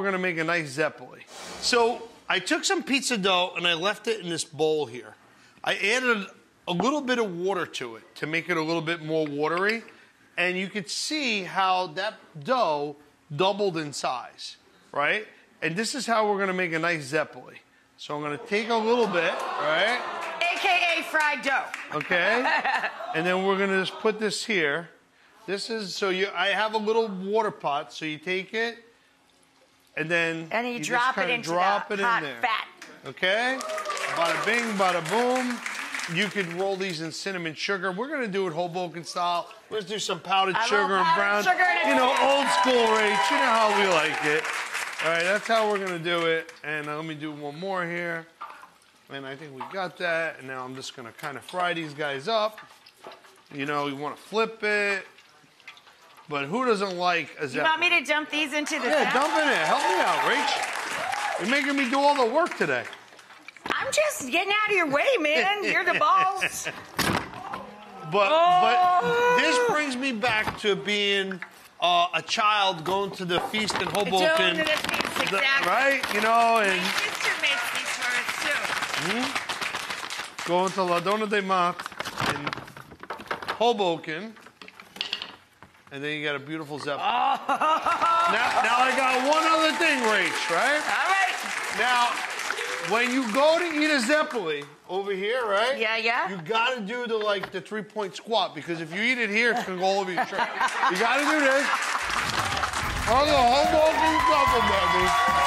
we're gonna make a nice Zeppole. So I took some pizza dough and I left it in this bowl here. I added a little bit of water to it to make it a little bit more watery. And you could see how that dough doubled in size, right? And this is how we're gonna make a nice Zeppole. So I'm gonna take a little bit, right? AKA fried dough. Okay. And then we're gonna just put this here. This is, I have a little water pot, so you take it, and then you drop it into the hot fat. Okay? Bada bing, bada boom. You could roll these in cinnamon sugar. We're gonna do it Hoboken style. Let's do some powdered sugar and brown. You know, old school, Rach. You know how we like it. All right, that's how we're gonna do it. And let me do one more here. And I think we got that. And now I'm just gonna kind of fry these guys up. You know, you wanna flip it. But who doesn't like a Zeppole? You want me to dump these into the Yeah, dump in it. Help me out, Rach. You're making me do all the work today. I'm just getting out of your way, man. You're the boss. But this brings me back to being a child going to the feast in Hoboken. Going to the feast, exactly. Right? You know, and... My sister makes these for us, too. Going to La Donna de Mat in Hoboken. And then you got a beautiful Zeppole. Oh. Now I got one other thing, Rach, right? All right. Now, when you go to eat a Zeppole over here, right? Yeah. You gotta do the 3-point squat, because if you eat it here, it's gonna go over your shirt. You gotta do this. Oh, the Hoboken Zeppole, baby.